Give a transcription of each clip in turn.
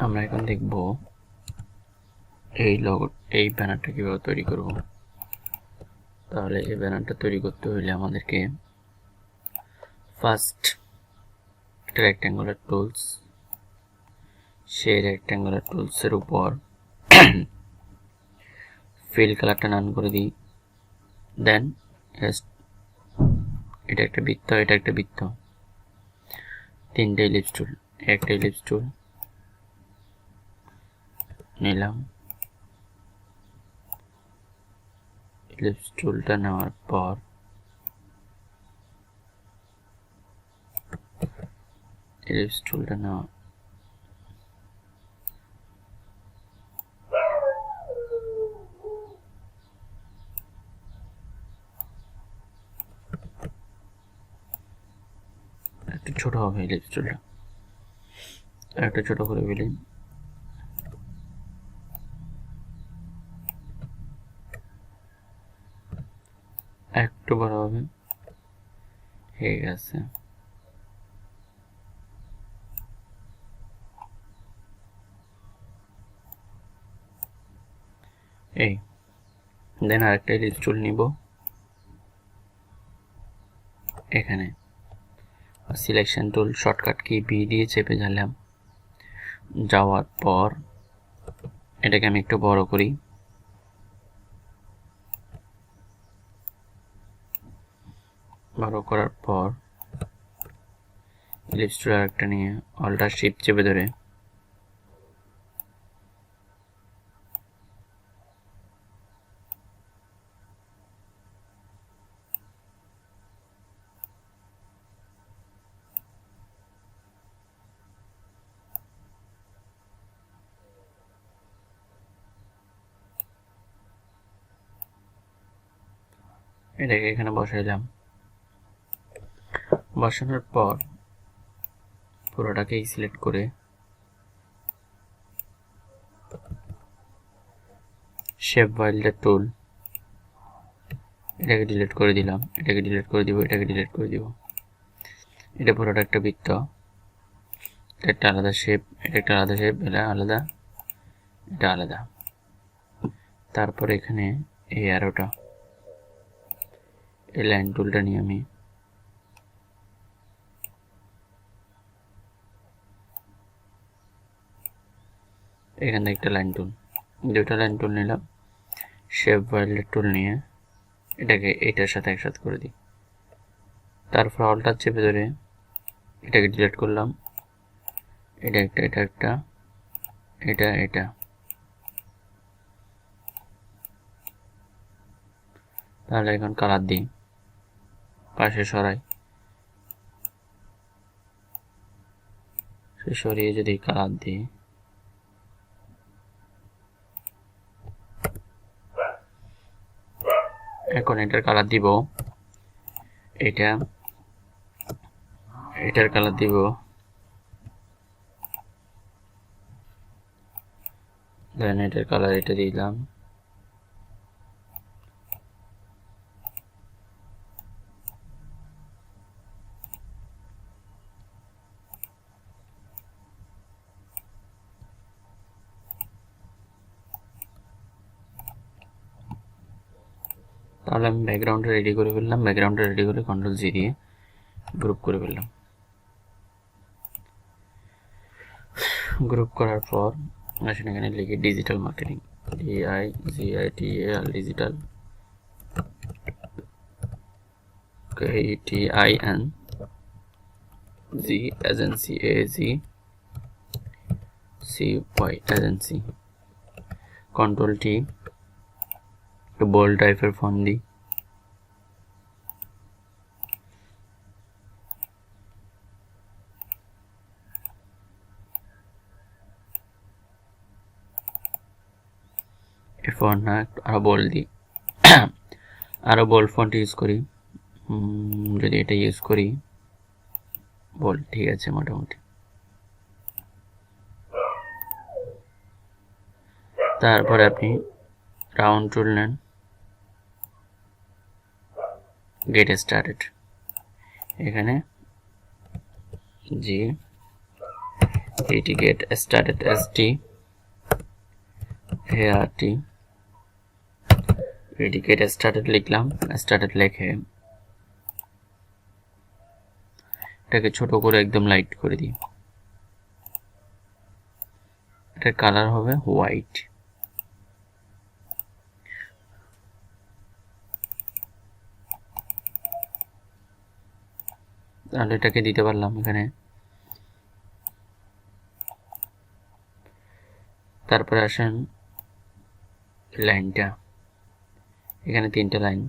আমরা এখন দেখব এই লোগো, এই ব্যানারটা কিভাবে তৈরি করব। তাহলে এই ব্যানারটা তৈরি করতে হলে আমাদেরকে ফার্স্ট একটা রেক্ট্যাঙ্গুলার টুলস, সেই রেক্ট্যাঙ্গুলার টুলসের উপর ফিল কালারটা নান করে দিই। দেন এটা একটা বৃত্ত, এটা একটা বৃত্ত, তিনটে ইলিপস টুল, একটা ইলিপস টুল নিলাম। ইলিপস টুলটা নেওয়ার পর ইলিপস টুলটা নেওয়া একটু ছোট হবে, ইলিপস টুলটা একটা ছোট করে ফেলি। একটু বড় হবে, হয়ে গেছে। এই দেন আরেকটা ইলিপস টুল নিব, এখানে selection tool shortcut key B দিয়ে চেপে গেলাম। যাওয়ার পর এটাকে আমি একটু বড় করি, বড় করার পর ইলিপস টুল আরেকটা নিয়ে অল্টার শিফট চেপে ধরে এটাকে এখানে বসাইলাম। বসানোর পর পুরোটাকেই সিলেক্ট করে শেপ ফাইলটার টুল, এটাকে ডিলিট করে দিলাম, এটাকে ডিলিট করে দিব, এটাকে ডিলিট করে দিব। এটা পুরোটা একটা বৃত্ত, এটা একটা আলাদা শেপ, এটা একটা আলাদা শেপ, এটা আলাদা, এটা আলাদা। তারপর এখানে এই অ্যারোটা, এই লাইন টুলটা নিয়ে আমি এখানে একটা লাইন টুল, দুটো লাইন টুল নিলাম। শেপ ফাইলের টুল নিয়ে এটাকে এটার সাথে একসাথে করে দিই। তারপর অল্টার চেপে ধরে এটাকে ডিলিট করলাম, এটা একটা, এটা একটা, এটা এটা। তাহলে এখন কালার দিই, পাশে সরাই, সরিয়ে যদি কালার দিই, এখন এটার কালার দিব, এটা এটার কালার দিব, দেন এটার কালার এটা দিলাম। তাহলে আমি ব্যাকগ্রাউন্ডটা রেডি করে ফেললাম, ব্যাকগ্রাউন্ডটা রেডি করে কন্ট্রোল জি দিয়ে গ্রুপ করে ফেললাম। গ্রুপ করার পর আসলে এখানে লিখি digital marketing, DIGITAL, digital, KTING agency, AGCY agency. Control T, একটু বোল্ড টাইপের ফন্ট দিই। এই ফন্ট না, আরো বোল্ড দিই, আরো বোল্ড ফন্ট ইউজ করি। যদি এটা ইউজ করি বোল্ড, ঠিক আছে মোটামুটি। তারপরে আপনি রাউন্ড টুল নেন, গেট স্টার্টেড, এখানে জি এটি গেট স্টার্টেড sd art এটি গেট স্টার্টেড লিখলাম, স্টার্টেড লিখে এটাকে ছোট করে একদম লাইট করে দিই। এটার কালার হবে হোয়াইট। তাহলে এটাকে দিতে পারলাম এখানে। তারপরে আসেন লাইনটা, এখানে 3টে লাইন,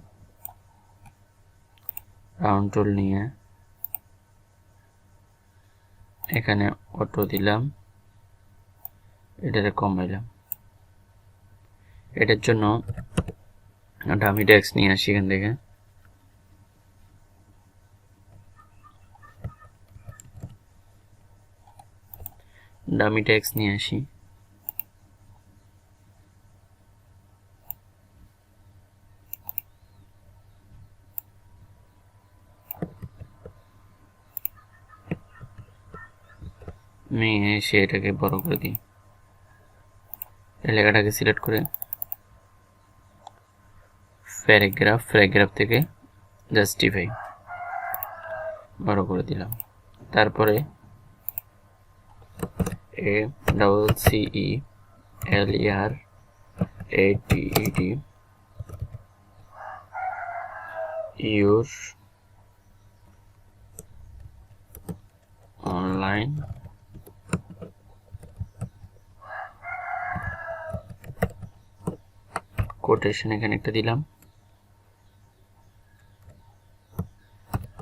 রাউন্ড টুল নিয়ে এখানে অটো দিলাম, এটাতে কমাইলাম। এটার জন্য ডামি টেক্সট নিয়ে আসি এখান থেকে, ডামি টেক্সট নিয়ে আসি। আমি এসে এটাকে বড় করে দিই, এই লেখাটাকে সিলেক্ট করে প্যারাগ্রাফ, প্যারাগ্রাফ থেকে জাস্টিফাই বড় করে দিলাম। তারপরে ACCELERATED your online কোটেশন এখানে একটা দিলাম,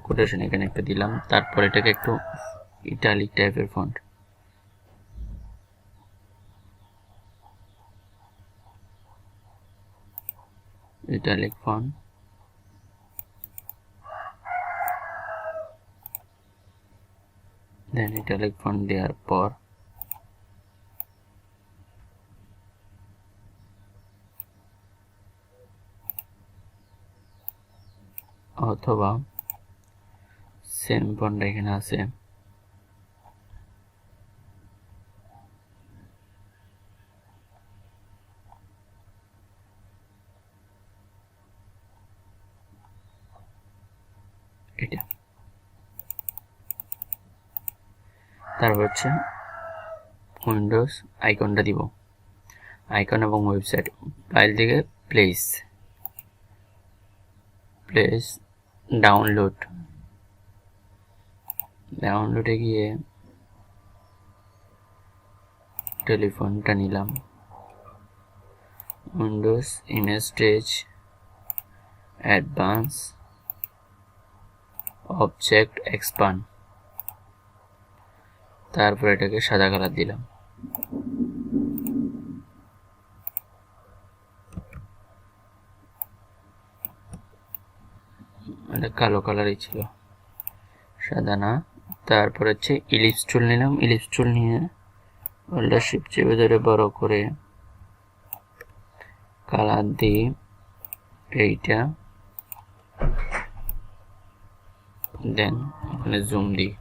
কোটেশন এখানে একটা দিলাম। তারপর এটাকে একটু ইটালিক টাইপের ফন্ট, ইটালিক ফন্ট, দেন ইটালিক ফন্ট দেওয়ার পর অথবা সেম ফন্ট এখানে আছে, এটা। তারপর হচ্ছে উইন্ডোজ আইকনটা দিব, আইকন এবং ওয়েবসাইট ফাইল থেকে প্লেস ডাউনলোডে গিয়ে টেলিফোনটা নিলাম, Windows image stage advance object expand, তারপর এটাকে সাদা কালার দিলাম। এটা কালো কালারই ছিল, সাদা না। তারপর হচ্ছে ইলিপস টুল নিলাম, ইলিপস টুল নিয়ে ওল্ডার শিফট চেপে ধরে বড় করে কালার দিই এইটা, দেন এখানে জুম দিই।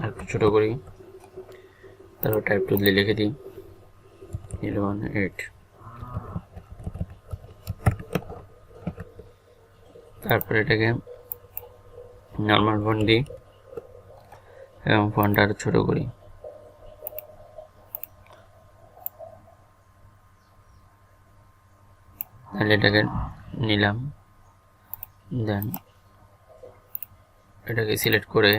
একটু ছোট করি, তারপর টাইপ টুল দিয়ে লিখে দিই 18। তারপর এটাকে নর্মাল ফন্ট দিই এবং ফন্টটা আরো ছোট করি। তাহলে এটাকে নিলাম, দেন এটাকে সিলেক্ট করে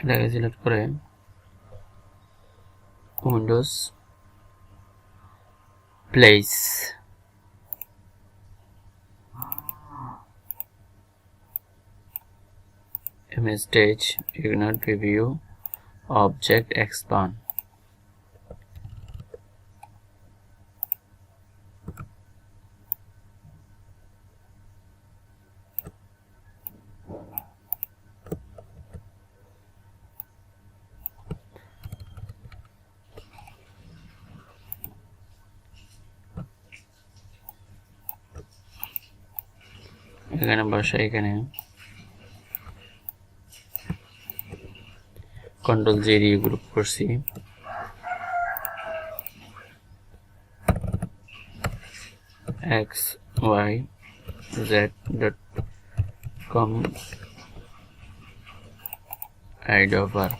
এটাকে সিলেক্ট করে Windows place image stage ignore preview object expand, এখানে বসে এখানে কন্ট্রোল জে দিয়ে গ্রুপ করছি, xyz.com add over,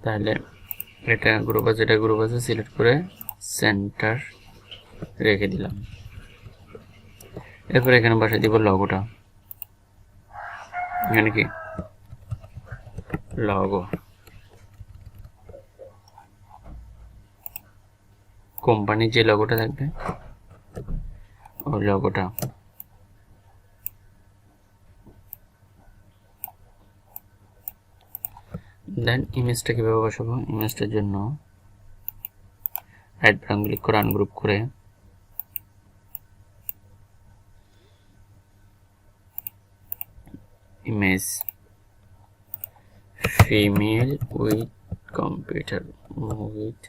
তাহলে এটা গ্রুপ আছে সিলেক্ট করে সেন্টার রেখে দিলাম। এরপর এখানে বসাই দিব লগোটা, এখানে কি লগো, কোম্পানির যে লগোটা থাকবে ওই লগোটা। দেন ইমেজটা কীভাবে বসাবো, ইমেজটার জন্য রাইট বাটন ক্লিক করে আনগ্রুপ করে image female with computer with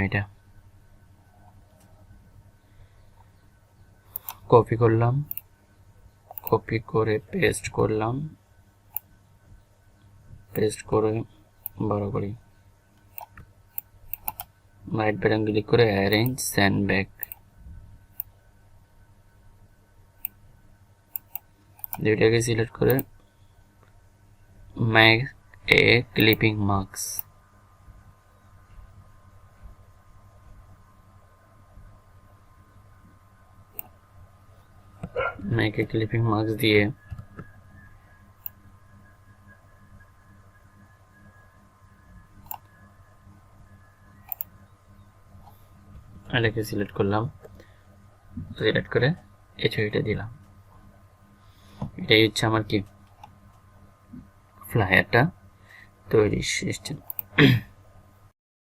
এটা কপি করলাম, কপি করে পেস্ট করলাম, পেস্ট করে বড় করি, রাইট বাটন ক্লিক করে অ্যারেঞ্জ সেন্ড ব্যাক, দুইটাকে সিলেক্ট করে make a clipping marks, make a clipping marks দিয়ে এটাকে সিলেক্ট করলাম, সিলেক্ট করে এই ছবিটা দিলাম। এটাই হচ্ছে আমার কি ফ্লায়ারটা তৈরি সিস্টেম।